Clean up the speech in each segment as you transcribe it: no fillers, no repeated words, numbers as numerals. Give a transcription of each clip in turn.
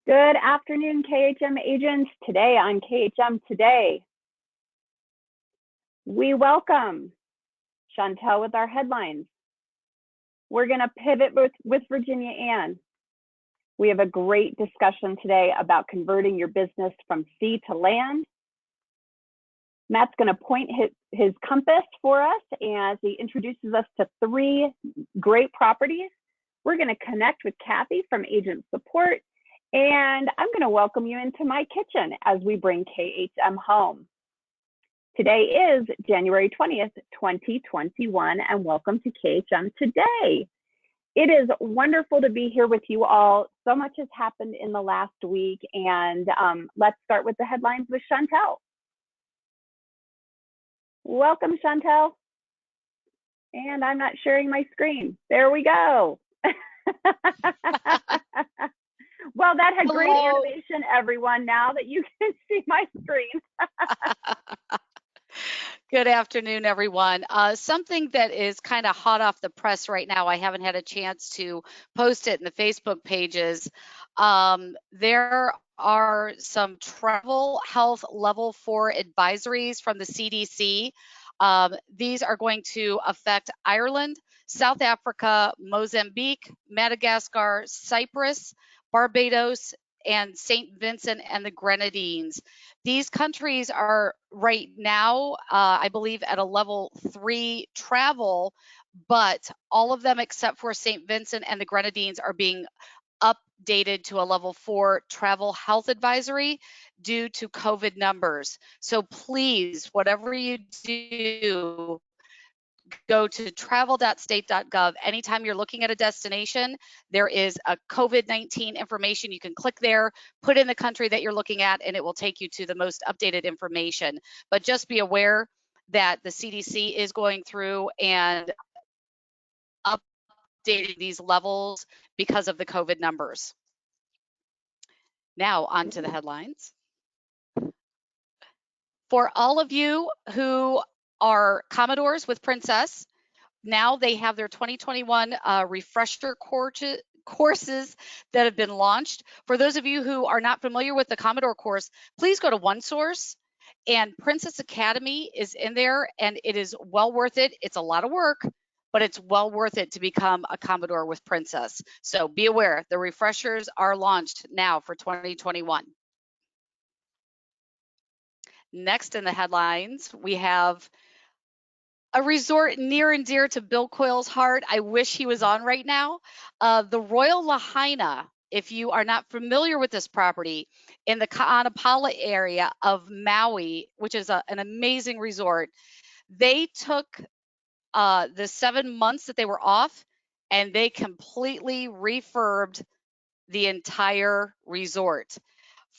Good afternoon, KHM agents. Today on KHM Today, we welcome Chantel with our headlines. We're going to pivot with Virginia Ann. We have a great discussion today about converting your business from sea to land. Matt's going to point his compass for us as he introduces us to 3 great properties. We're going to connect with Kathy from Agent Support, and I'm going to welcome you into my kitchen as we bring KHM home. Today is January 20th, 2021, and welcome to KHM Today. It is wonderful to be here with you all. So much has happened in the last week, and let's start with the headlines with Chantel. Welcome, Chantel. And I'm not sharing my screen. There we go. Well, that had great animation, everyone, now that you can see my screen. Good afternoon, everyone. Something that is kind of hot off the press right now, I haven't had a chance to post it in the Facebook pages. There are some travel health level 4 advisories from the CDC. These are going to affect Ireland, South Africa, Mozambique, Madagascar, Cyprus, Barbados, and St. Vincent and the Grenadines. These countries are right now, I believe, at a level 3 travel, but all of them except for St. Vincent and the Grenadines are being updated to a level 4 travel health advisory due to COVID numbers. So please, whatever you do, go to travel.state.gov. Anytime you're looking at a destination, there is a COVID-19 information. You can click there, put in the country that you're looking at, and it will take you to the most updated information. But just be aware that the CDC is going through and updating these levels because of the COVID numbers. Now on to the headlines. For all of you who are Commodores with Princess, now they have their 2021 refresher courses that have been launched. For those of you who are not familiar with the Commodore course, please go to OneSource, and Princess Academy is in there, and it is well worth it. It's a lot of work, but it's well worth it to become a Commodore with Princess. So be aware, the refreshers are launched now for 2021. Next in the headlines, we have a resort near and dear to Bill Coyle's heart. I wish he was on right now. The Royal Lahaina, if you are not familiar with this property, in the Ka'anapala area of Maui, which is an amazing resort, they took the 7 months that they were off and they completely refurbed the entire resort.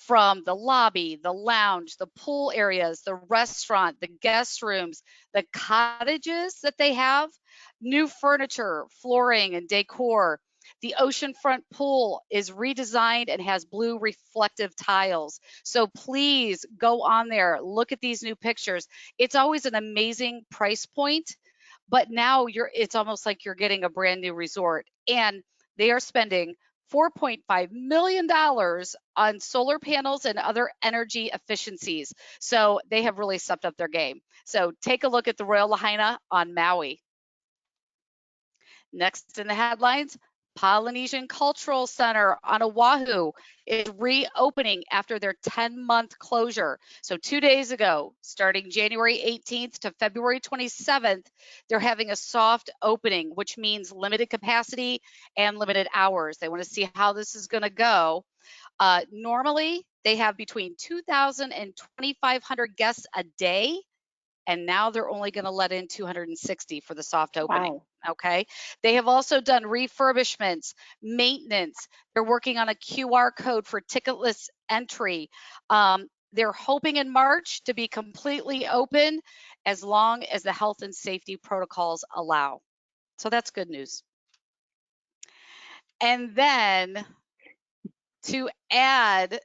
From the lobby, the lounge, the pool areas, the restaurant, the guest rooms, the cottages that they have, new furniture, flooring, and decor. The oceanfront pool is redesigned and has blue reflective tiles. So please go on there, look at these new pictures. It's always an amazing price point, but now it's almost like you're getting a brand new resort. And they are spending $4.5 million on solar panels and other energy efficiencies. So they have really stepped up their game. So take a look at the Royal Lahaina on Maui. Next in the headlines, Polynesian Cultural Center on Oahu is reopening after their 10-month closure. So 2 days ago, starting January 18th to February 27th, they're having a soft opening, which means limited capacity and limited hours. They want to see how this is going to go. Normally, they have between 2,000 and 2,500 guests a day, and now they're only going to let in 260 for the soft opening. Wow. Okay. They have also done refurbishments, maintenance. They're working on a QR code for ticketless entry. They're hoping in March to be completely open as long as the health and safety protocols allow. So that's good news. And then to end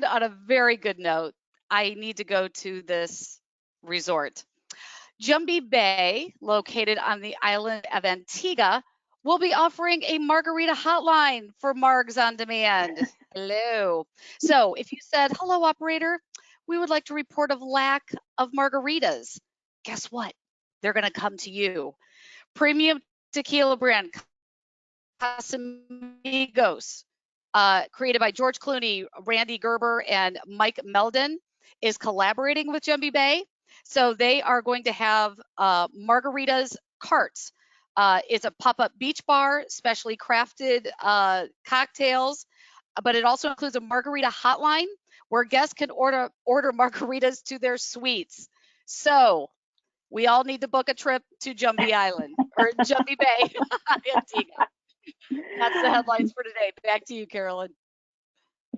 on a very good note, I need to go to this resort. Jumbie Bay, located on the island of Antigua, will be offering a margarita hotline for Margs on Demand. Hello. So if you said, hello, operator, we would like to report of lack of margaritas, guess what? They're going to come to you. Premium tequila brand Casamigos, created by George Clooney, Randy Gerber, and Mike Meldon, is collaborating with Jumbie Bay. So they are going to have margaritas carts. It's a pop-up beach bar, specially crafted cocktails, but it also includes a margarita hotline where guests can order margaritas to their suites. So we all need to book a trip to Jumbie Island or Jumbie Bay, Antigua. That's the headlines for today. Back to you, Carolyn.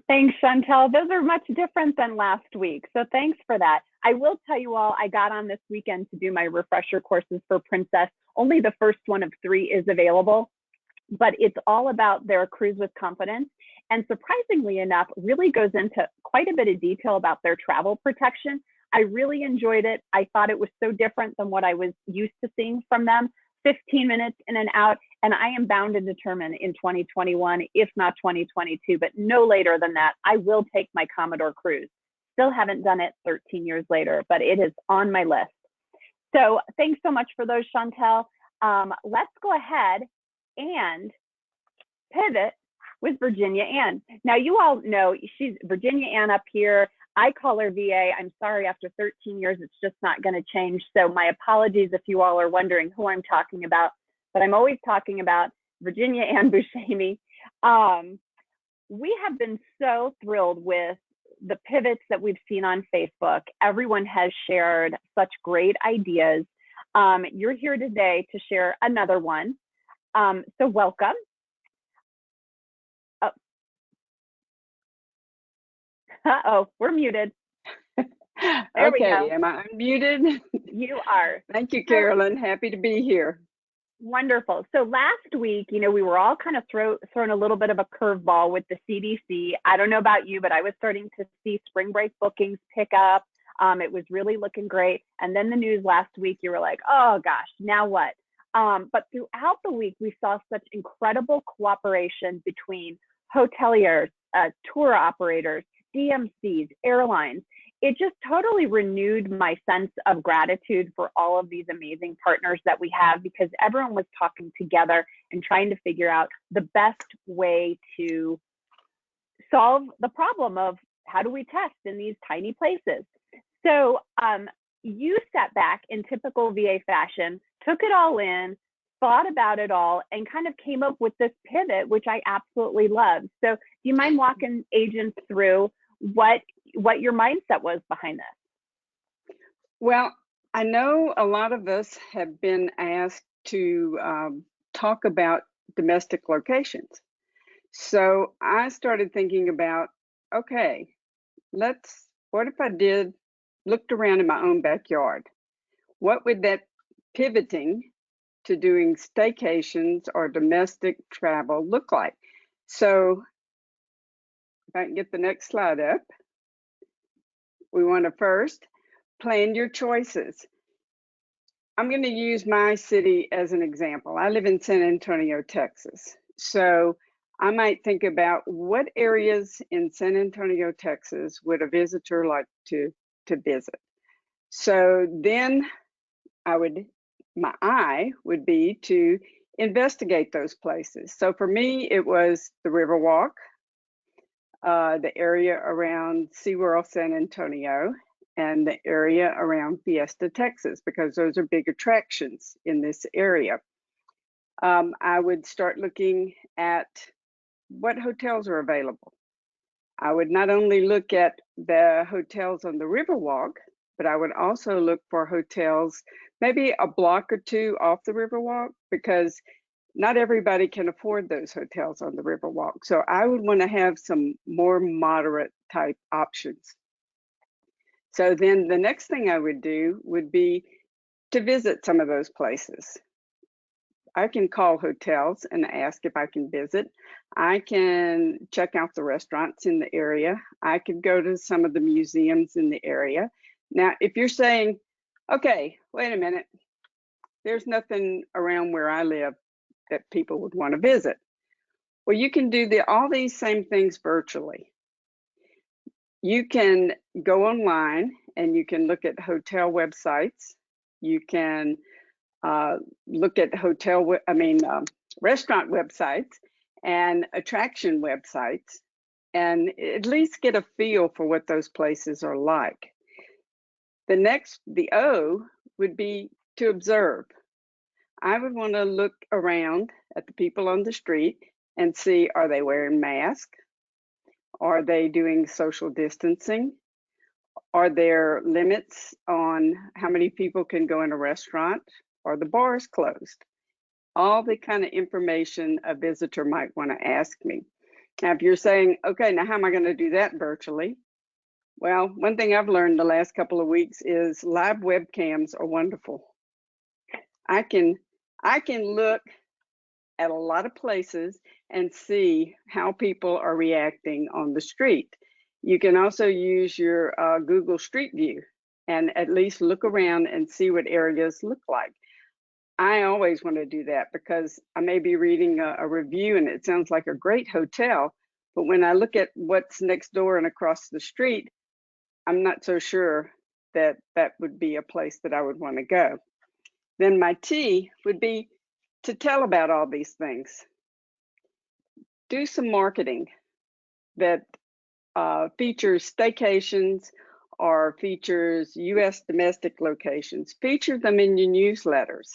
Thanks, Chantel. Those are much different than last week. So thanks for that. I will tell you all, I got on this weekend to do my refresher courses for Princess. Only the first one of 3 is available, but it's all about their cruise with confidence. And surprisingly enough, really goes into quite a bit of detail about their travel protection. I really enjoyed it. I thought it was so different than what I was used to seeing from them. 15 minutes in and out, and I am bound and determined in 2021, if not 2022, but no later than that, I will take my Commodore cruise. Still haven't done it 13 years later, but it is on my list. So thanks so much for those, Chantel. Let's go ahead and pivot with Virginia Ann. Now, you all know she's Virginia Ann up here. I call her VA. I'm sorry, after 13 years, it's just not going to change. So my apologies if you all are wondering who I'm talking about, but I'm always talking about Virginia Ann Buscemi. We have been so thrilled with the pivots that we've seen on Facebook. Everyone has shared such great ideas. You're here today to share another one. So welcome. Uh-oh, we're muted. There we go. Am I unmuted? You are. Thank you, Carolyn. Happy to be here. Wonderful. So last week, we were all kind of thrown a little bit of a curveball with the CDC. I don't know about you, but I was starting to see spring break bookings pick up. It was really looking great. And then the news last week, you were like, oh gosh, now what? But throughout the week, we saw such incredible cooperation between hoteliers, tour operators, DMCs, airlines. It just totally renewed my sense of gratitude for all of these amazing partners that we have, because everyone was talking together and trying to figure out the best way to solve the problem of how do we test in these tiny places. So you sat back in typical VA fashion, took it all in, thought about it all, and kind of came up with this pivot, which I absolutely love. So do you mind walking agents through what your mindset was behind this? Well, I know a lot of us have been asked to talk about domestic locations. So I started thinking about, okay, what if I looked around in my own backyard? What would that pivoting to doing staycations or domestic travel look like? So if I can get the next slide up, we want to first plan your choices. I'm going to use my city as an example. I live in San Antonio, Texas. So I might think about what areas in San Antonio, Texas would a visitor like to visit. So then my eye would be to investigate those places. So for me, it was the Riverwalk, the area around SeaWorld San Antonio, and the area around Fiesta, Texas, because those are big attractions in this area. I would start looking at what hotels are available. I would not only look at the hotels on the Riverwalk, but I would also look for hotels maybe a block or 2 off the Riverwalk, because not everybody can afford those hotels on the Riverwalk. So I would want to have some more moderate type options. So then the next thing I would do would be to visit some of those places. I can call hotels and ask if I can visit. I can check out the restaurants in the area. I could go to some of the museums in the area. Now, if you're saying, okay, wait a minute, there's nothing around where I live that people would want to visit. Well, you can do all these same things virtually. You can go online and you can look at hotel websites. You can look at restaurant websites and attraction websites, and at least get a feel for what those places are like. The O would be to observe. I would want to look around at the people on the street and see, are they wearing masks? Are they doing social distancing? Are there limits on how many people can go in a restaurant? Are the bars closed? All the kind of information a visitor might want to ask me. Now, if you're saying, okay, now how am I going to do that virtually? Well, one thing I've learned the last couple of weeks is live webcams are wonderful. I can look at a lot of places and see how people are reacting on the street. You can also use your Google Street View and at least look around and see what areas look like. I always want to do that because I may be reading a review and it sounds like a great hotel, but when I look at what's next door and across the street, I'm not so sure that that would be a place that I would want to go. Then my T would be to tell about all these things. Do some marketing that features staycations or features U.S. domestic locations. Feature them in your newsletters.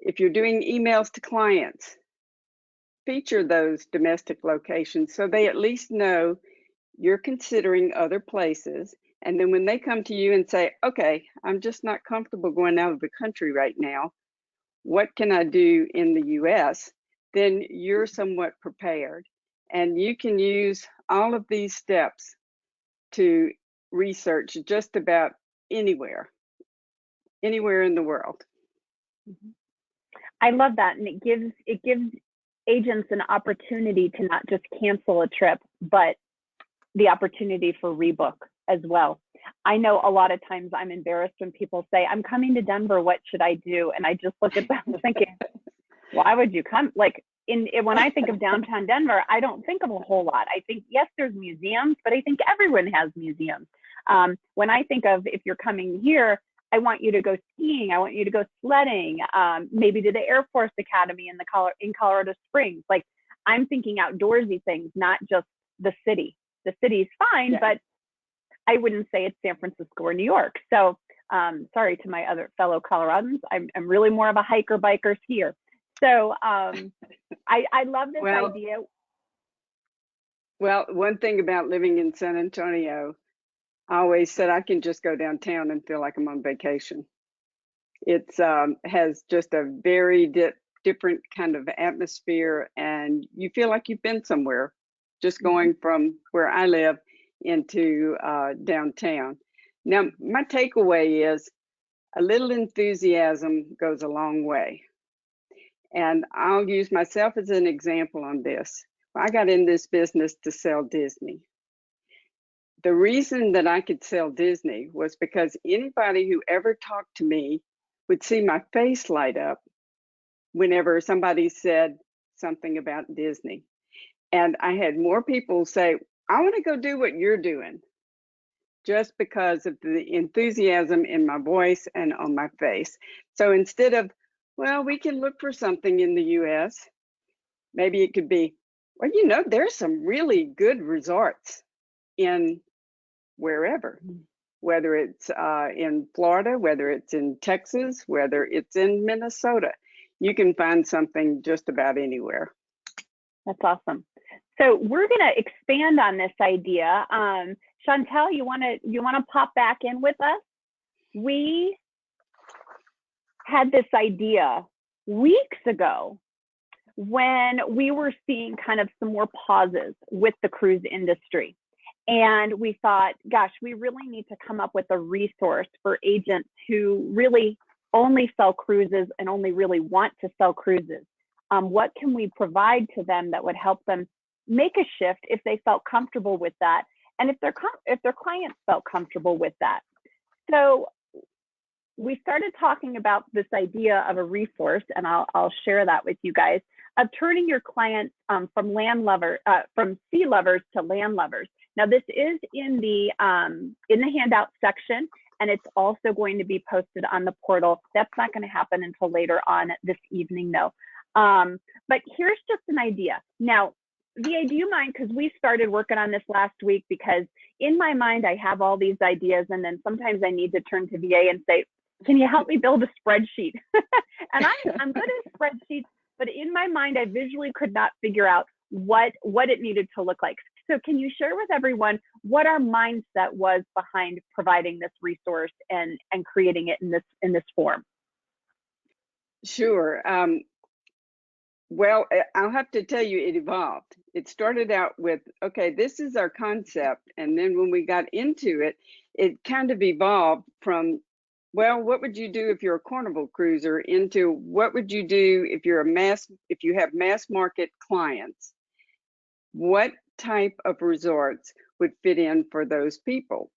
If you're doing emails to clients, feature those domestic locations so they at least know you're considering other places. And then when they come to you and say, okay, I'm just not comfortable going out of the country right now, what can I do in the US? Then you're somewhat prepared. And you can use all of these steps to research just about anywhere in the world. I love that. And it gives agents an opportunity to not just cancel a trip, but the opportunity for rebook as well. I know a lot of times I'm embarrassed when people say, I'm coming to Denver, what should I do? And I just look at them thinking, why would you come? Like when I think of downtown Denver, I don't think of a whole lot. I think, yes, there's museums, but I think everyone has museums. When I think of, if you're coming here, I want you to go skiing. I want you to go sledding, maybe to the Air Force Academy in Colorado Springs. Like, I'm thinking outdoorsy things, not just the city. The city's fine, but I wouldn't say it's San Francisco or New York. So sorry to my other fellow Coloradans. I'm really more of a hiker, biker, skier. So I love this idea. Well, one thing about living in San Antonio, I always said I can just go downtown and feel like I'm on vacation. It has just a very different kind of atmosphere, and you feel like you've been somewhere just going from where I live into downtown. Now, my takeaway is a little enthusiasm goes a long way. And I'll use myself as an example on this. I got in this business to sell Disney. The reason that I could sell Disney was because anybody who ever talked to me would see my face light up whenever somebody said something about Disney. And I had more people say, I want to go do what you're doing, just because of the enthusiasm in my voice and on my face. So instead of, well, we can look for something in the US, maybe it could be, well, you know, there's some really good resorts in wherever, whether it's in Florida, whether it's in Texas, whether it's in Minnesota. You can find something just about anywhere. That's awesome. So we're going to expand on this idea. Chantel, you want to pop back in with us? We had this idea weeks ago when we were seeing kind of some more pauses with the cruise industry. And we thought, gosh, we really need to come up with a resource for agents who really only sell cruises and only really want to sell cruises. What can we provide to them that would help them make a shift if they felt comfortable with that, and if their clients felt comfortable with that? So we started talking about this idea of a resource, and I'll share that with you guys. of turning your clients from sea lovers to land lovers. Now, this is in the handout section, and it's also going to be posted on the portal. That's not going to happen until later on this evening, though. But here's just an idea. Now, VA, do you mind? Because we started working on this last week, because in my mind, I have all these ideas, and then sometimes I need to turn to VA and say, can you help me build a spreadsheet? And I'm good at spreadsheets, but in my mind, I visually could not figure out what it needed to look like. So can you share with everyone what our mindset was behind providing this resource and creating it in this form? Sure. Well, I'll have to tell you, it evolved. It started out with, okay, this is our concept. And then when we got into it, it kind of evolved from, well, what would you do if you're a Carnival cruiser, into what would you do if you're if you have mass market clients? What type of resorts would fit in for those people?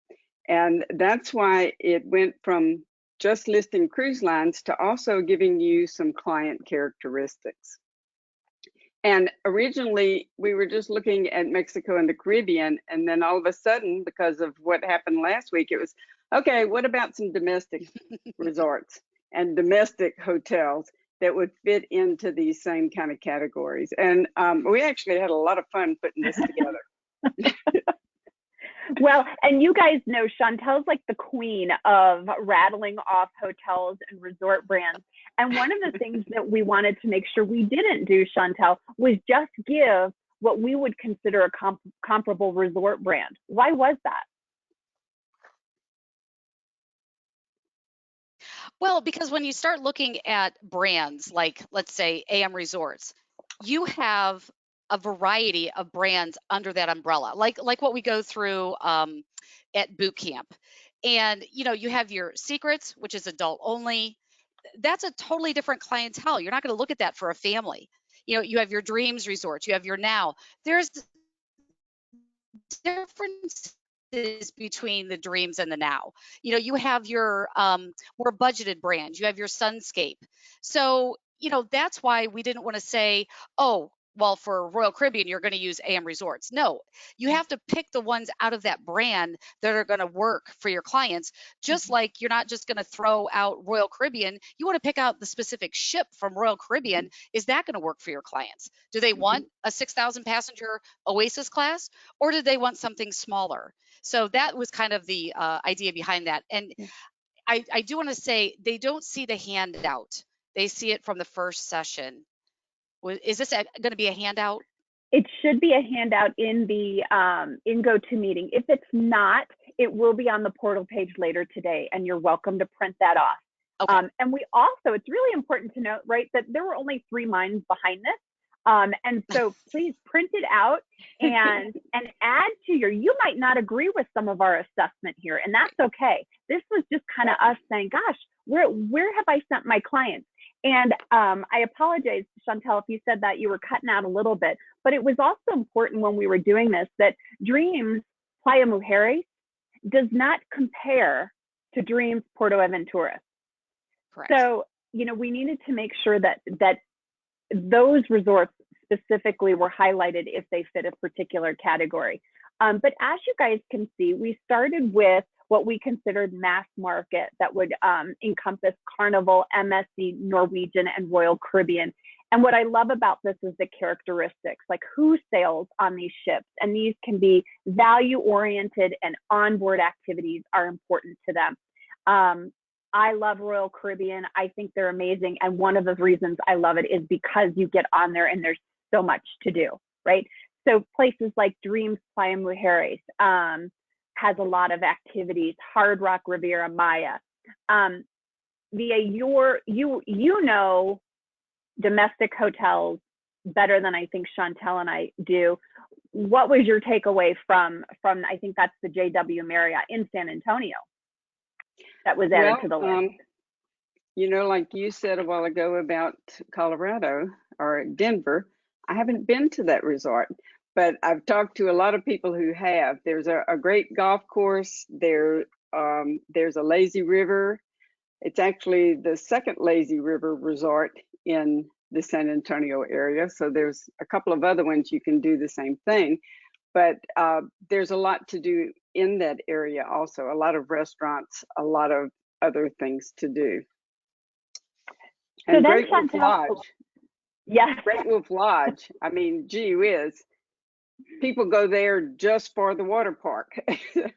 And that's why it went from just listing cruise lines to also giving you some client characteristics. And originally, we were just looking at Mexico and the Caribbean, and then all of a sudden, because of what happened last week, it was, okay, what about some domestic resorts and domestic hotels that would fit into these same kind of categories? And we actually had a lot of fun putting this together. Well, and you guys know Chantel's like the queen of rattling off hotels and resort brands. And one of the things that we wanted to make sure we didn't do, Chantel, was just give what we would consider a comparable resort brand. Why was that? Well, because when you start looking at brands like, let's say, AM Resorts, you have a variety of brands under that umbrella, like what we go through at boot camp. And you have your Secrets, which is adult only. That's a totally different clientele. You're not going to look at that for a family. You have your Dreams Resorts, you have your Now. There's differences between the Dreams and the Now. You have your more budgeted brands, you have your Sunscape. So that's why we didn't want to say, oh, well, for Royal Caribbean, you're going to use AM Resorts. No, you have to pick the ones out of that brand that are going to work for your clients. Just like you're not just going to throw out Royal Caribbean, you want to pick out the specific ship from Royal Caribbean. Is that going to work for your clients? Do they want a 6,000 passenger Oasis class, or do they want something smaller? So that was kind of the idea behind that. And I do want to say, they don't see the handout. They see it from the first session. Is this going to be a handout? It should be a handout in the in GoToMeeting. If it's not, it will be on the portal page later today, and you're welcome to print that off. Okay. And we also, it's really important to note, right, that there were only 3 minds behind this. And so please print it out and add to you might not agree with some of our assessment here, and that's okay. This was just kind of us saying, gosh, where have I sent my clients? And I apologize, Chantel, if you said that you were cutting out a little bit, but it was also important when we were doing this that Dreams Playa Mujeres does not compare to Dreams Puerto Aventuras. Correct. So, we needed to make sure that those resorts specifically were highlighted if they fit a particular category. But as you guys can see, we started with what we considered mass market that would encompass Carnival, MSC, Norwegian, and Royal Caribbean. And what I love about this is the characteristics, like who sails on these ships. And these can be value-oriented, and onboard activities are important to them. I love Royal Caribbean. I think they're amazing. And one of the reasons I love it is because you get on there and there's so much to do, right? So places like Dreams Playa Mujeres has a lot of activities, Hard Rock Riviera Maya. VA, you know domestic hotels better than I think Chantel and I do. What was your takeaway from I think that's the JW Marriott in San Antonio that was added to the list? Like you said a while ago about Colorado or Denver, I haven't been to that resort, but I've talked to a lot of people who have. There's a great golf course. There's a lazy river. It's actually the second lazy river resort in the San Antonio area. So there's a couple of other ones you can do the same thing, but there's a lot to do in that area also. A lot of restaurants, a lot of other things to do. So And then Great Wolf Chantel, Lodge. yes, Great Wolf Lodge. I mean, gee whiz. People go there just for the water park.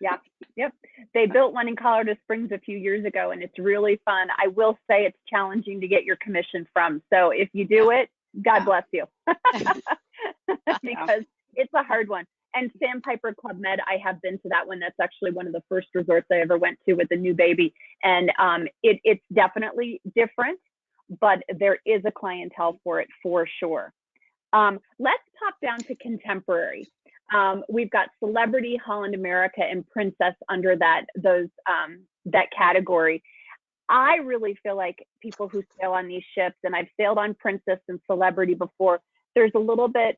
yeah, yep. They built one in Colorado Springs a few years ago, and it's really fun. I will say it's challenging to get your commission from. So if you do it, God bless you, because it's a hard one. And Sandpiper Club Med, I have been to that one. That's actually one of the first resorts I ever went to with a new baby. And it's definitely different, but there is a clientele for it for sure. Let's pop down to contemporary. We've got Celebrity, Holland America, and Princess under that category. I really feel like people who sail on these ships, and I've sailed on Princess and Celebrity before, there's a little bit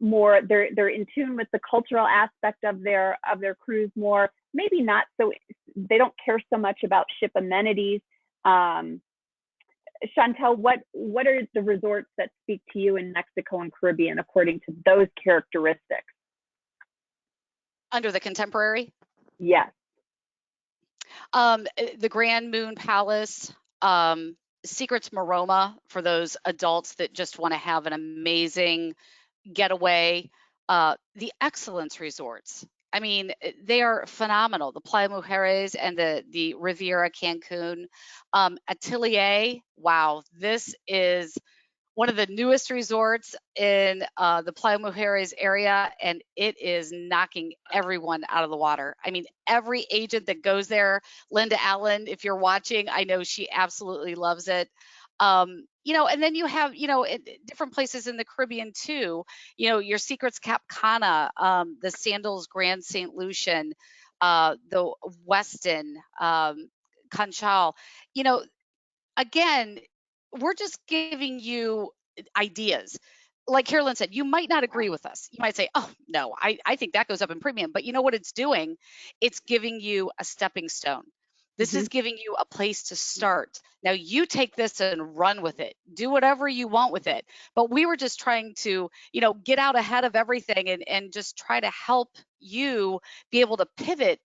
more, they're in tune with the cultural aspect of their cruise more, maybe not so, they don't care so much about ship amenities. Chantel, what are the resorts that speak to you in Mexico and Caribbean according to those characteristics? Under the contemporary? Yes. The Grand Moon Palace, Secrets Maroma for those adults that just want to have an amazing getaway. The Excellence Resorts. I mean, they are phenomenal. The Playa Mujeres and the Riviera Cancun. Atelier, wow, this is one of the newest resorts in the Playa Mujeres area, and it is knocking everyone out of the water. I mean, every agent that goes there, Linda Allen, if you're watching, I know she absolutely loves it. And then you have, different places in the Caribbean too, your Secrets Cap Cana, the Sandals Grand St. Lucian, the Westin, Conchal, again, we're just giving you ideas. Like Carolyn said, you might not agree with us. You might say, oh, no, I think that goes up in premium. But you know what it's doing? It's giving you a stepping stone. This is giving you a place to start. Now you take this and run with it. Do whatever you want with it. But we were just trying to, get out ahead of everything and just try to help you be able to pivot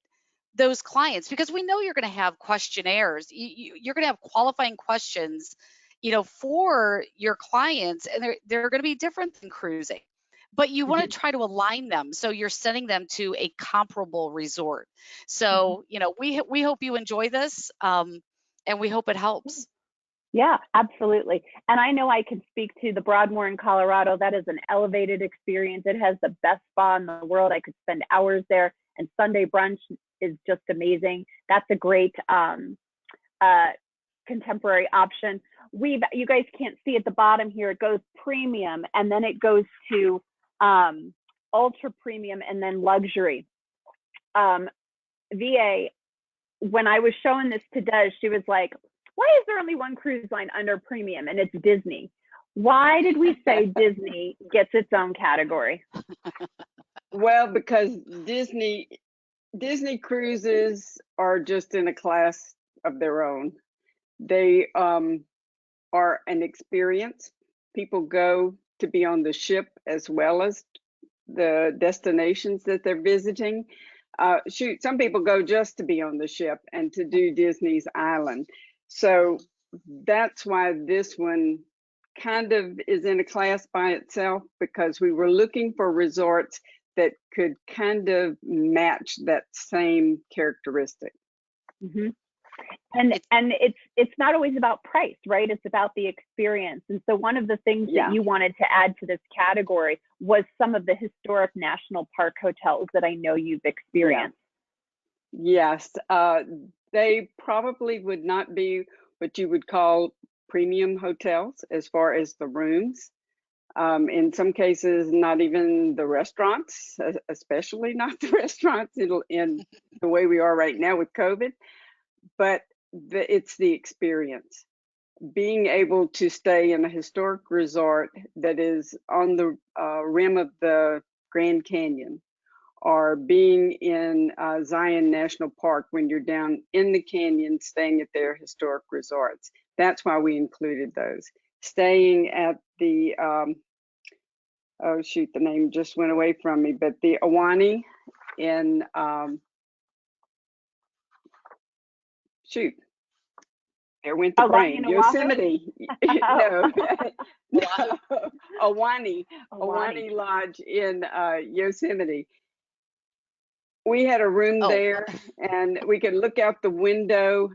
those clients, because we know you're going to have questionnaires. You're going to have qualifying questions, for your clients, and they're going to be different than cruising. But you want to try to align them so you're sending them to a comparable resort. So, we hope you enjoy this, and we hope it helps. Yeah, absolutely. And I know I can speak to the Broadmoor in Colorado. That is an elevated experience. It has the best spa in the world. I could spend hours there, and Sunday brunch is just amazing. That's a great contemporary option. You guys can't see at the bottom here, it goes premium, and then it goes to ultra premium, and then luxury. VA, when I was showing this to Des, she was like, why is there only one cruise line under premium, and it's Disney? Why did we say Disney gets its own category? Well, because Disney cruises are just in a class of their own. They are an experience. People go to be on the ship as well as the destinations that they're visiting. Some people go just to be on the ship and to do Disney's Island. So that's why this one kind of is in a class by itself, because we were looking for resorts that could kind of match that same characteristic. Mm-hmm. And it's not always about price, right? It's about the experience. And so one of the things that you wanted to add to this category was some of the historic national park hotels that I know you've experienced. Yes, they probably would not be what you would call premium hotels as far as the rooms. In some cases, not even the restaurants, especially not the restaurants in the way we are right now with COVID. But it's the experience. Being able to stay in a historic resort that is on the rim of the Grand Canyon, or being in Zion National Park when you're down in the canyon staying at their historic resorts. That's why we included those. staying at the, oh shoot, the name just went away from me, but the Awani in, shoot, there went the Awani brain. in Oahu? Yosemite. No, Oahu. Awani Lodge in Yosemite. We had a room Oh. there, and we could look out the window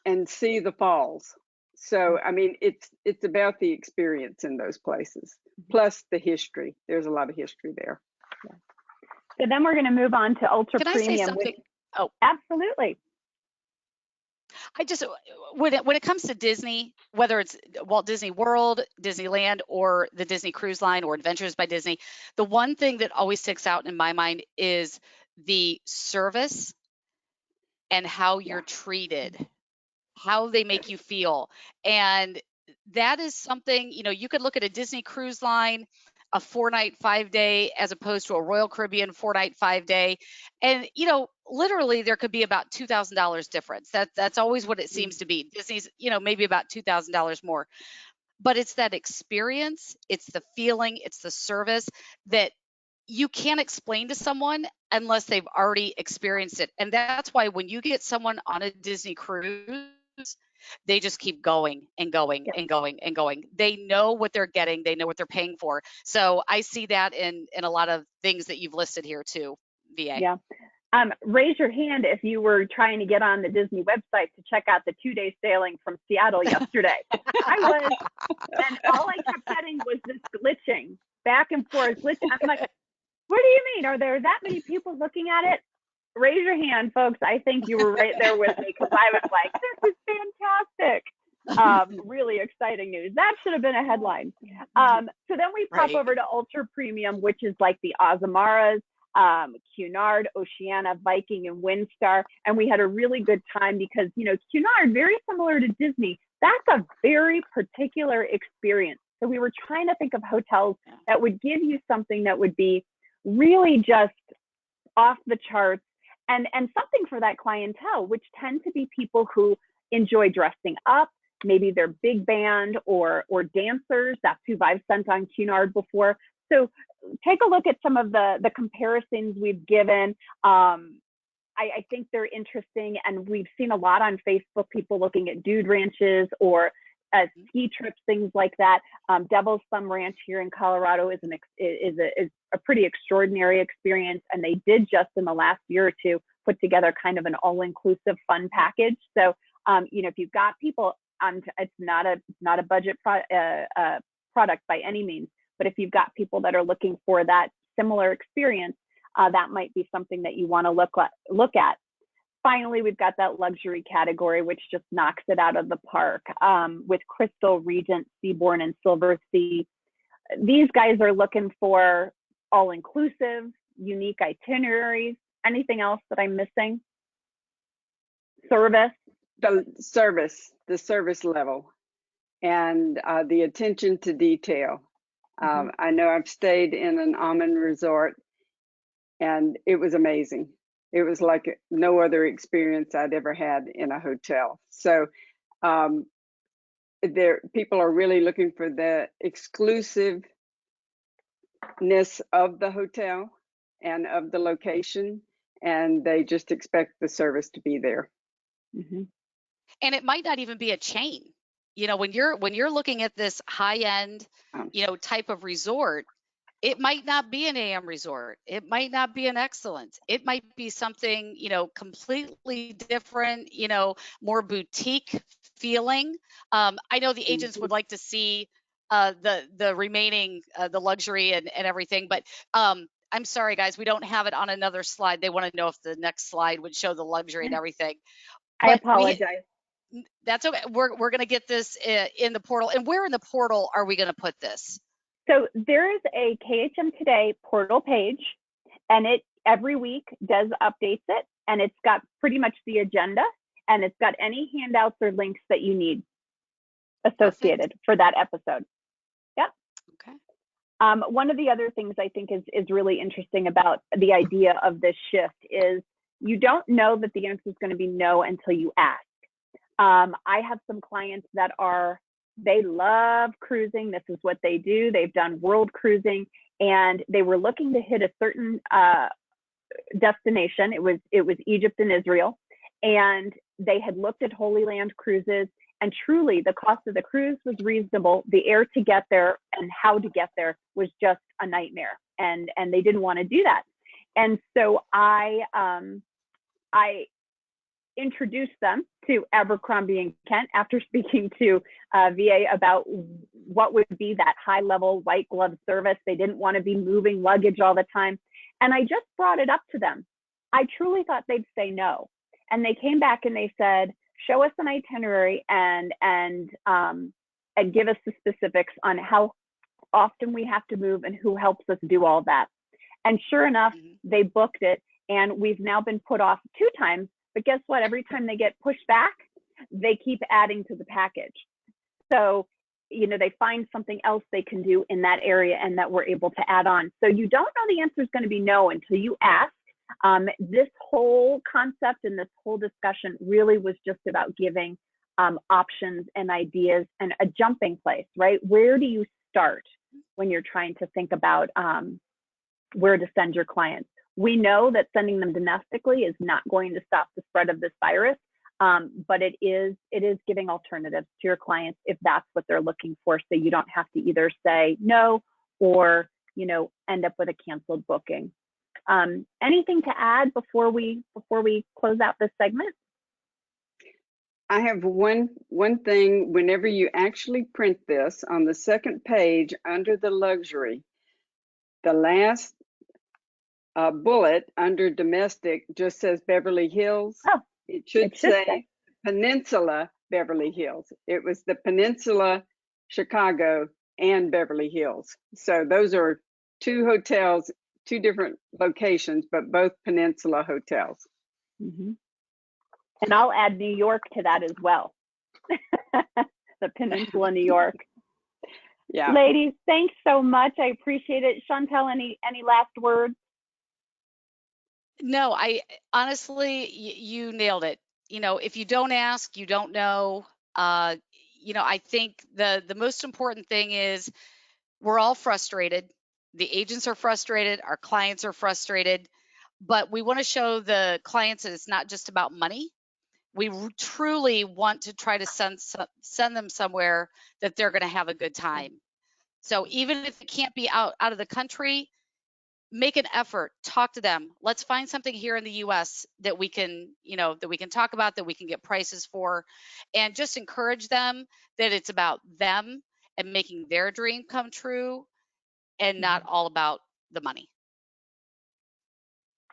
and see the falls. So, I mean, it's about the experience in those places, plus the history. There's a lot of history there. So then we're going to move on to ultra Can I say premium. something? Oh, Absolutely. I just, when it comes to Disney, whether it's Walt Disney World, Disneyland, or the Disney Cruise Line or Adventures by Disney, the one thing that always sticks out in my mind is the service and how you're treated, how they make you feel. And that is something, you could look at a Disney Cruise Line, a 4-night, 5-day, as opposed to a Royal Caribbean 4-night, 5-day. And, literally there could be about $2,000 difference. That's always what it seems to be. Disney's, maybe about $2,000 more. But it's that experience, it's the feeling, it's the service that you can't explain to someone unless they've already experienced it. And that's why when you get someone on a Disney cruise, they just keep going and going and going and going. They know what they're getting. They know what they're paying for. So I see that in a lot of things that you've listed here too, VA. Yeah. Raise your hand if you were trying to get on the Disney website to check out the 2-day sailing from Seattle yesterday. I was, and all I kept getting was this glitching, back and forth glitching. I'm like, what do you mean? Are there that many people looking at it? Raise your hand, folks. I think you were right there with me because I was like, this is fantastic. Really exciting news. That should have been a headline. So then we pop over to ultra premium, which is like the Azamaras, Cunard, Oceana, Viking, and Windstar. And we had a really good time because, Cunard, very similar to Disney, that's a very particular experience. So we were trying to think of hotels that would give you something that would be really just off the charts and something for that clientele, which tend to be people who enjoy dressing up. Maybe they're big band or dancers. That's who I've sent on Cunard before. So take a look at some of the comparisons we've given. I think they're interesting, and we've seen a lot on Facebook, people looking at dude ranches or ski trips, things like that. Devil's Thumb Ranch here in Colorado is a pretty extraordinary experience, and they did just in the last year or two put together kind of an all-inclusive fun package. So if you've got people, it's not a budget product by any means, but if you've got people that are looking for that similar experience, that might be something that you want to look at. Finally, we've got that luxury category, which just knocks it out of the park with Crystal, Regent, Seabourn, and Silver Sea. These guys are looking for all-inclusive, unique itineraries. Anything else that I'm missing? Service? The service level, and the attention to detail. I know I've stayed in an almond resort, and it was amazing. It was like no other experience I'd ever had in a hotel. So people are really looking for the exclusiveness of the hotel and of the location, and they just expect the service to be there. And it might not even be a chain. When you're looking at this high end, type of resort, it might not be an AM resort. It might not be an Excellence. It might be something, completely different, more boutique feeling. I know the agents would like to see the remaining, the luxury and everything, but I'm sorry, guys, we don't have it on another slide. They want to know if the next slide would show the luxury and everything. I apologize. That's okay. We're going to get this in the portal. And where in the portal are we going to put this? So there is a KHM Today portal page, and it every week does updates it, and it's got pretty much the agenda, and it's got any handouts or links that you need associated for that episode. Yep. Okay. One of the other things I think is really interesting about the idea of this shift is you don't know that the answer is going to be no until you ask. I have some clients that are They love cruising. This is what they do. They've done world cruising, and they were looking to hit a certain destination. It was Egypt and Israel, and they had looked at Holy Land cruises, and truly the cost of the cruise was reasonable. The air to get there and how to get there was just a nightmare, and they didn't want to do that. And so I introduced them to Abercrombie and Kent after speaking to VA about what would be that high level white glove service. They didn't want to be moving luggage all the time. And I just brought it up to them. I truly thought they'd say no. And they came back and they said, show us an itinerary and give us the specifics on how often we have to move and who helps us do all that. And sure enough, they booked it, and we've now been put off 2 times. But guess what? Every time they get pushed back, they keep adding to the package. So, you know, they find something else they can do in that area and that we're able to add on. So you don't know the answer is going to be no until you ask. This whole concept and this whole discussion really was just about giving options and ideas and a jumping place, right? Where do you start when you're trying to think about where to send your clients? We know that sending them domestically is not going to stop the spread of this virus, but it is giving alternatives to your clients if that's what they're looking for, so you don't have to either say no or, you know, end up with a canceled booking. Anything to add before we close out this segment? I have one thing. Whenever you actually print this, on the second page under the luxury, the last bullet under domestic just says Beverly Hills. Oh, it should say Peninsula Beverly Hills. It was the Peninsula, Chicago, and Beverly Hills. So those are 2 hotels, 2 different locations, but both Peninsula hotels. Mm-hmm. And I'll add New York to that as well. The Peninsula, New York. Yeah. Ladies, thanks so much. I appreciate it. Chantel, any last words? No, I honestly, you nailed it. You know, if you don't ask, you don't know. You know, I think the most important thing is we're all frustrated. The agents are frustrated. Our clients are frustrated. But we want to show the clients that it's not just about money. We truly want to try to send them somewhere that they're going to have a good time. So even if it can't be out of the country, make an effort, talk to them. Let's find something here in the US that we can, you know, that we can talk about, that we can get prices for, and just encourage them that it's about them and making their dream come true and not all about the money.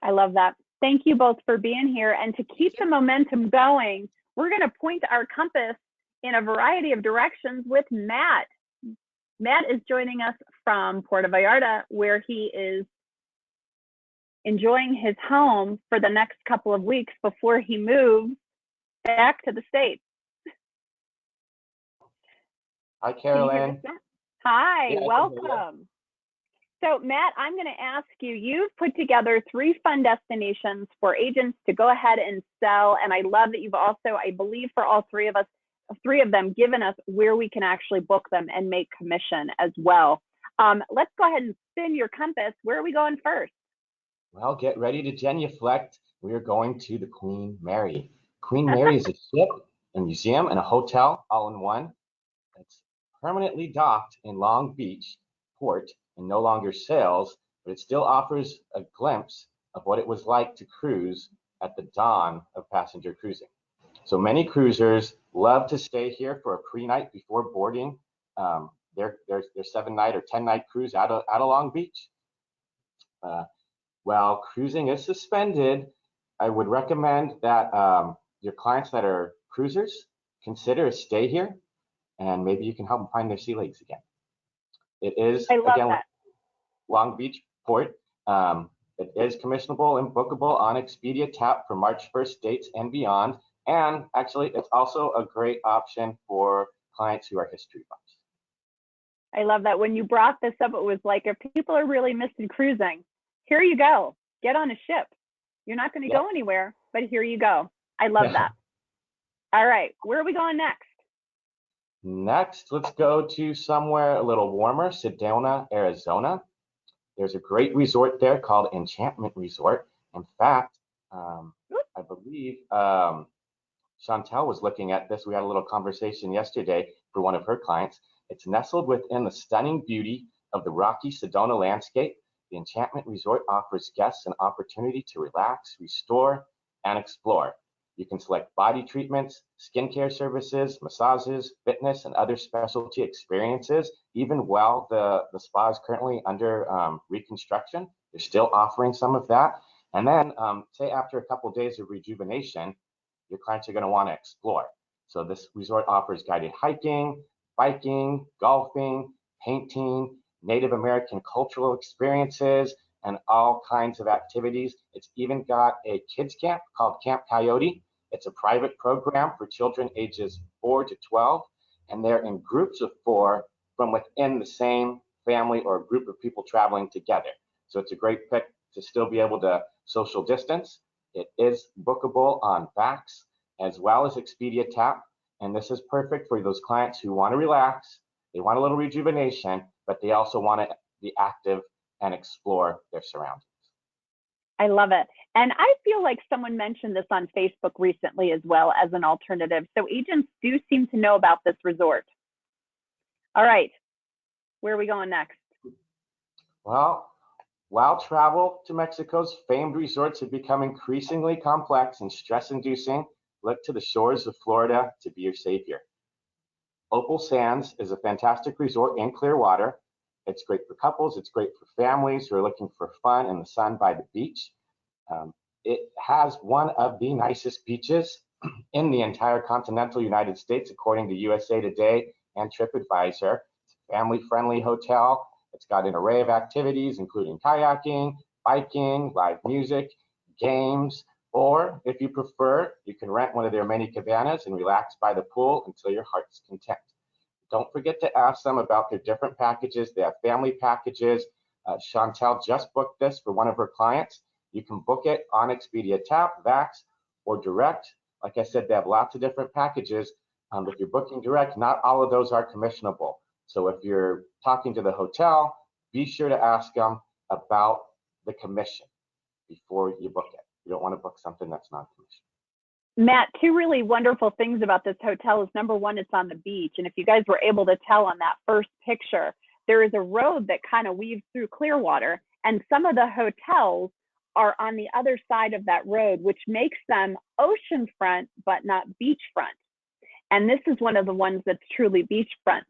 I love that. Thank you both for being here. And to keep the momentum going, we're going to point our compass in a variety of directions with Matt. Matt is joining us from Puerto Vallarta, where he is enjoying his home for the next couple of weeks before he moves back to the States. Hi, Carolyn. Hi, Yeah, welcome. So Matt, I'm going to ask you, you've put together 3 fun destinations for agents to go ahead and sell. And I love that you've also, I believe for all 3 of them, given us where we can actually book them and make commission as well. Let's go ahead and spin your compass. Where are we going first? Well, get ready to genuflect. We are going to the Queen Mary. Queen Mary is a ship, a museum, and a hotel all in one. It's permanently docked in Long Beach port and no longer sails, but it still offers a glimpse of what it was like to cruise at the dawn of passenger cruising. So many cruisers love to stay here for a pre-night before boarding their 7-night or 10-night cruise out of Long Beach. While cruising is suspended, I would recommend that your clients that are cruisers consider a stay here, and maybe you can help them find their sea legs again. It is, again, Long Beach Port. It is commissionable and bookable on Expedia Tap for March 1st dates and beyond. And actually, it's also a great option for clients who are history buffs. I love that. When you brought this up, it was like, if people are really missing cruising, here you go. Get on a ship. You're not going to go anywhere, but here you go. I love that. All right, where are we going next? Next, let's go to somewhere a little warmer, Sedona, Arizona. There's a great resort there called Enchantment Resort. In fact, I believe Chantel was looking at this. We had a little conversation yesterday for one of her clients. It's nestled within the stunning beauty of the rocky Sedona landscape. The Enchantment Resort offers guests an opportunity to relax, restore, and explore. You can select body treatments, skincare services, massages, fitness, and other specialty experiences. Even while the spa is currently under reconstruction, they're still offering some of that. And then, say after a couple of days of rejuvenation, your clients are going to want to explore. So this resort offers guided hiking, biking, golfing, painting, Native American cultural experiences, and all kinds of activities. It's even got a kids camp called Camp Coyote. It's a private program for children ages 4 to 12, and they're in groups of 4 from within the same family or group of people traveling together. So it's a great pick to still be able to social distance. It is bookable on Vax as well as Expedia Tap, and this is perfect for those clients who want to relax, they want a little rejuvenation, but they also want to be active and explore their surroundings. I love it. And I feel like someone mentioned this on Facebook recently as well as an alternative. So agents do seem to know about this resort. All right, where are we going next? Well, while travel to Mexico's famed resorts have become increasingly complex and stress-inducing, look to the shores of Florida to be your savior. Opal Sands is a fantastic resort in Clearwater. It's great for couples. It's great for families who are looking for fun in the sun by the beach. It has one of the nicest beaches in the entire continental United States, according to USA Today and TripAdvisor. It's a family-friendly hotel. It's got an array of activities, including kayaking, biking, live music, games, or if you prefer, you can rent one of their many cabanas and relax by the pool until your heart's content. Don't forget to ask them about their different packages. They have family packages. Chantel just booked this for one of her clients. You can book it on Expedia Tap, Vax, or direct. Like I said, they have lots of different packages. If you're booking direct, not all of those are commissionable. So if you're talking to the hotel, be sure to ask them about the commission before you book it. You don't want to book something that's not commissioned. Matt, 2 really wonderful things about this hotel is number 1, it's on the beach. And if you guys were able to tell on that first picture, there is a road that kind of weaves through Clearwater, and some of the hotels are on the other side of that road, which makes them oceanfront, but not beachfront. And this is one of the ones that's truly beachfront.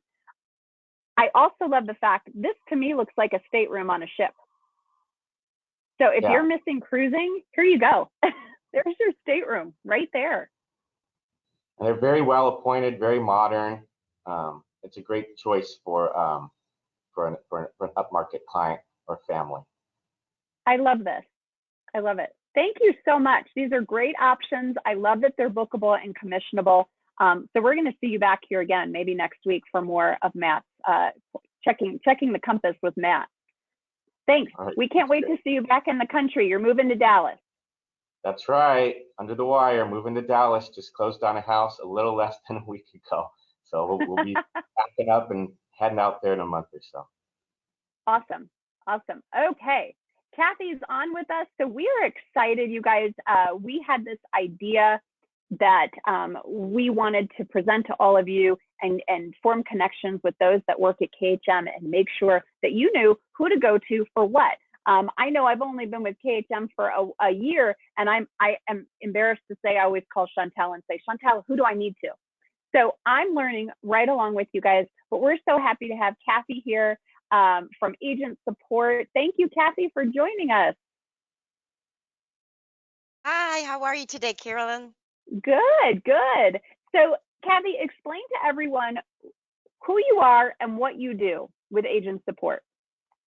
I also love the fact, this to me looks like a stateroom on a ship. So if you're missing cruising, here you go. There's your stateroom right there. And they're very well appointed, very modern. It's a great choice for an upmarket client or family. I love this. I love it. Thank you so much. These are great options. I love that they're bookable and commissionable. So we're going to see you back here again, maybe next week for more of Matt's checking the compass with Matt. Thanks. Right. We can't wait to see you back in the country. You're moving to Dallas. That's right. Under the wire, moving to Dallas. Just closed on a house a little less than a week ago. So we'll be packing up and heading out there in a month or so. Awesome. Awesome. Okay. Kathy's on with us. So we are excited, you guys. We had this idea that we wanted to present to all of you and form connections with those that work at KHM and make sure that you knew who to go to for what. I know I've only been with KHM for a year, and I am embarrassed to say I always call Chantel and say, Chantel, who do I need to? So I'm learning right along with you guys, but we're so happy to have Kathy here from Agent Support. Thank you, Kathy, for joining us. Hi, how are you today, Carolyn? Good, good. So Kathy, explain to everyone who you are and what you do with Agent Support.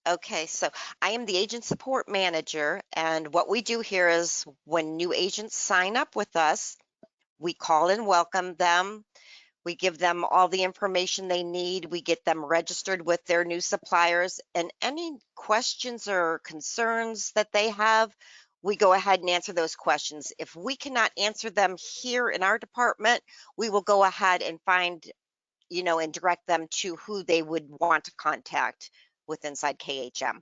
Okay, so I am the Agent Support Manager, and what we do here is when new agents sign up with us, we call and welcome them. We give them all the information they need. We get them registered with their new suppliers, and any questions or concerns that they have, we go ahead and answer those questions. If we cannot answer them here in our department, we will go ahead and find you know, and direct them to who they would want to contact with inside KHM.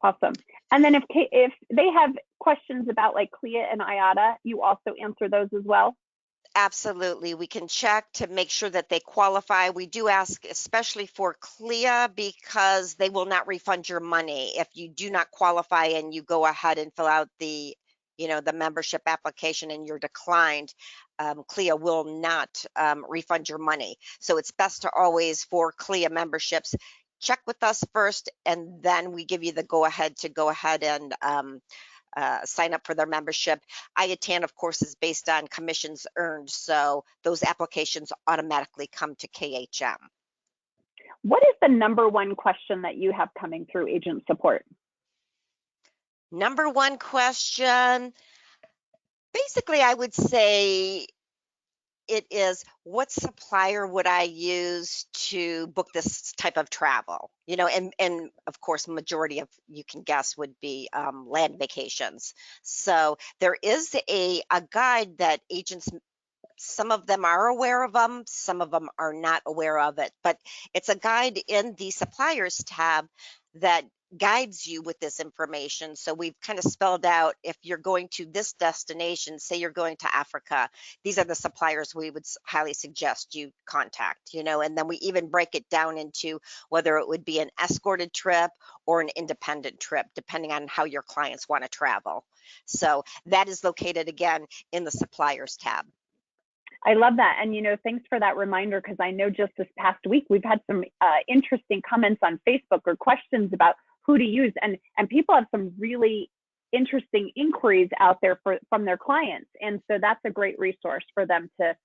Awesome. And then if they have questions about like CLIA and IATA, you also answer those as well? Absolutely. We can check to make sure that they qualify. We do ask, especially for CLIA, because they will not refund your money. If you do not qualify and you go ahead and fill out the, you know, the membership application and you're declined, CLIA will not refund your money. So it's best to always, for CLIA memberships, check with us first, and then we give you the go ahead to go ahead and sign up for their membership. IATAN, of course, is based on commissions earned, so those applications automatically come to KHM. What is the number one question that you have coming through agent support? Number one question, basically, I would say it is, what supplier would I use to book this type of travel? You know, and of course, majority of, you can guess, would be land vacations. So there is a guide that agents, some of them are aware of them, some of them are not aware of it, but it's a guide in the suppliers tab that guides you with this information. So we've kind of spelled out, if you're going to this destination, say you're going to Africa, these are the suppliers we would highly suggest you contact, you know, and then we even break it down into whether it would be an escorted trip or an independent trip, depending on how your clients want to travel. So that is located again in the suppliers tab. I love that. And, you know, thanks for that reminder, because I know just this past week, we've had some interesting comments on Facebook or questions about who to use. And people have some really interesting inquiries out there from their clients. And so that's a great resource for them to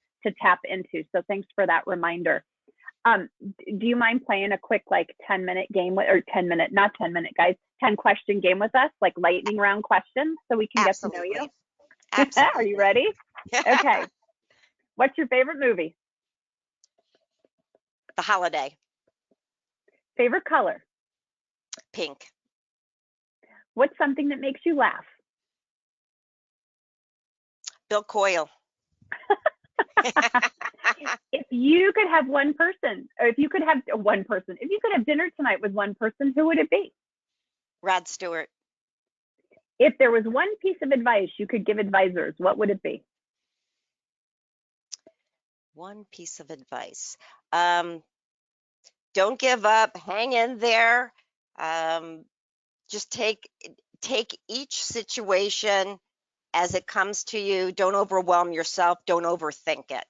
tap into. So thanks for that reminder. Do you mind playing a quick, like 10-minute game, or 10-minute, not 10-minute, guys, 10-question game with us, like lightning round questions, so we can Absolutely. get to know you? Absolutely. Are you ready? Okay. What's your favorite movie? The Holiday. Favorite color? Pink. What's something that makes you laugh? Bill Coyle. If you could have one person, or if you could have dinner tonight with one person, who would it be? Rod Stewart. If there was one piece of advice you could give advisors, what would it be? One piece of advice. Don't give up. Hang in there. Just take each situation as it comes to you. Don't overwhelm yourself. Don't overthink it.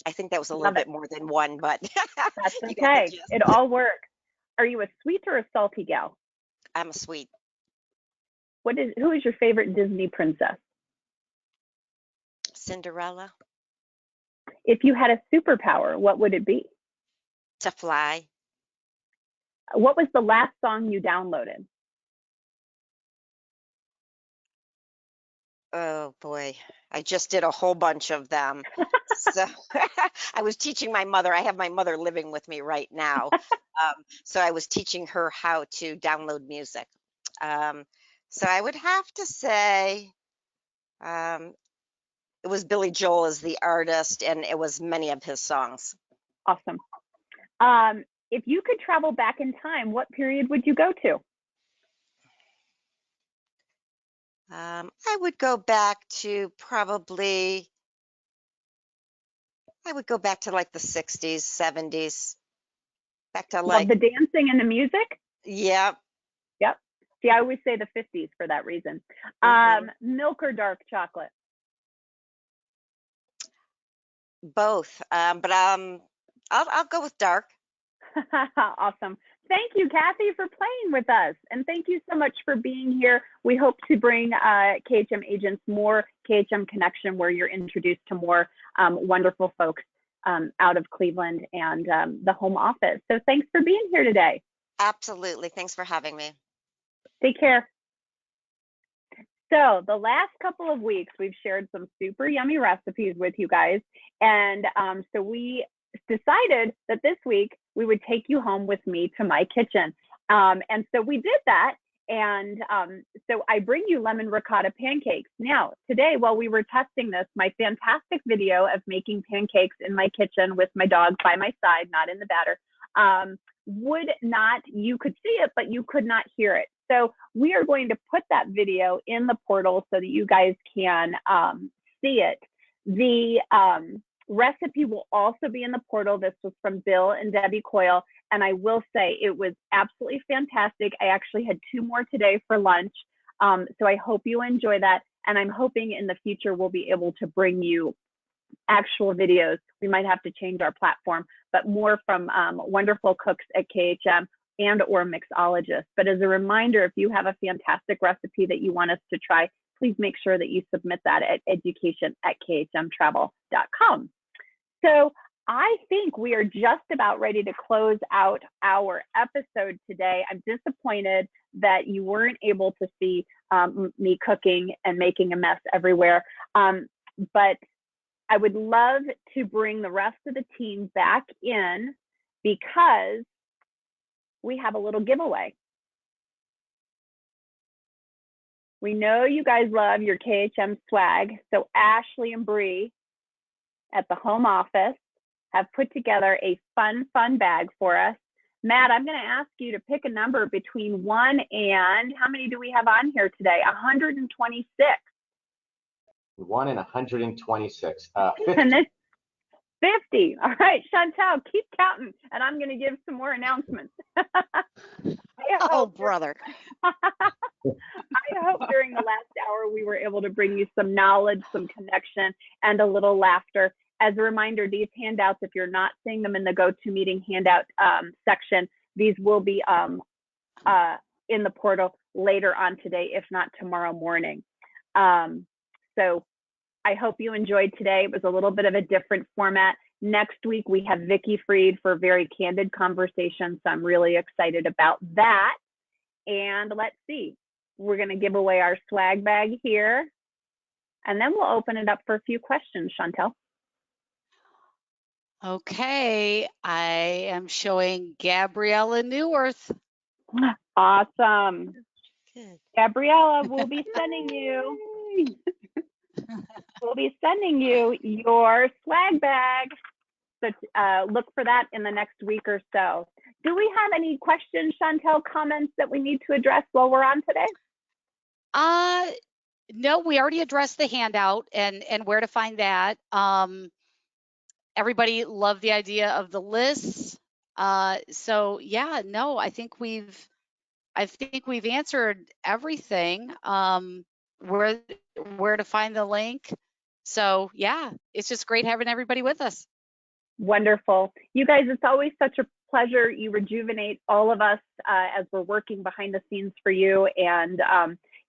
I think that was a little bit more than one, but that's you got the okay. gist. It all works. Are you a sweet or a salty gal? I'm a sweet. Who is your favorite Disney princess? Cinderella. If you had a superpower, what would it be? To fly. What was the last song you downloaded? Oh boy, I just did a whole bunch of them. So I was teaching my mother. I have my mother living with me right now. So I was teaching her how to download music. So I would have to say it was Billy Joel as the artist, and it was many of his songs. Awesome. If you could travel back in time, what period would you go to? I would go back to probably, I would go back to like the 60s, 70s. Back to like. Love the dancing and the music? Yep. Yep. See, I always say the 50s for that reason. Milk or dark chocolate? Both. But I'll go with dark. Awesome. Thank you, Kathy, for playing with us. And thank you so much for being here. We hope to bring KHM agents more KHM Connection, where you're introduced to more wonderful folks out of Cleveland and the home office. So thanks for being here today. Absolutely. Thanks for having me. Take care. So the last couple of weeks, we've shared some super yummy recipes with you guys. And so we decided that this week we would take you home with me to my kitchen. And so we did that. And so I bring you lemon ricotta pancakes. Now, today, while we were testing this, my fantastic video of making pancakes in my kitchen with my dog by my side, not in the batter, you could see it, but you could not hear it. So we are going to put that video in the portal so that you guys can see it. The recipe will also be in the portal. This was from Bill and Debbie Coyle. And I will say it was absolutely fantastic. I actually had 2 more today for lunch. So I hope you enjoy that. And I'm hoping in the future we'll be able to bring you actual videos. We might have to change our platform, but more from wonderful cooks at KHM and or mixologists. But as a reminder, if you have a fantastic recipe that you want us to try, please make sure that you submit that at education@khmtravel.com. So I think we are just about ready to close out our episode today. I'm disappointed that you weren't able to see me cooking and making a mess everywhere. But I would love to bring the rest of the team back in because we have a little giveaway. We know you guys love your KHM swag. So Ashley and Bree at the home office have put together a fun bag for us. Matt, I'm going to ask you to pick a number between 1 and, how many do we have on here today? 126. 1 and 126. 50. And this 50. All right, Chantel, keep counting, and I'm going to give some more announcements. Oh, brother. I hope during the last hour we were able to bring you some knowledge, some connection, and a little laughter. As a reminder, these handouts, if you're not seeing them in the GoToMeeting handout section, these will be in the portal later on today, if not tomorrow morning. So I hope you enjoyed today. It was a little bit of a different format. Next week, we have Vicki Fried for Very Candid Conversations. So I'm really excited about that. And let's see, we're going to give away our swag bag here. And then we'll open it up for a few questions, Chantel. Okay, I am showing Gabriella Newworth. Awesome. Good. Gabriella, we'll be sending you. We'll be sending you your swag bag. So look for that in the next week or so. Do we have any questions, Chantel, comments that we need to address while we're on today? No, we already addressed the handout and where to find that. Everybody loved the idea of the lists. So yeah, no, I think we've answered everything. Where to find the link. So yeah, it's just great having everybody with us. Wonderful. You guys, it's always such a pleasure. You rejuvenate all of us as we're working behind the scenes for you. And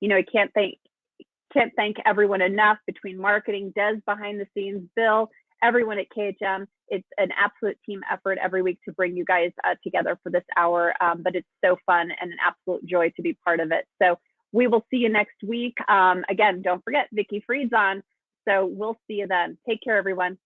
you know, I can't thank everyone enough, between marketing, Des behind the scenes, Bill, everyone at KHM. It's an absolute team effort every week to bring you guys together for this hour, but it's so fun and an absolute joy to be part of it. So we will see you next week. Again, don't forget, Vicki Fried's on. So we'll see you then. Take care, everyone.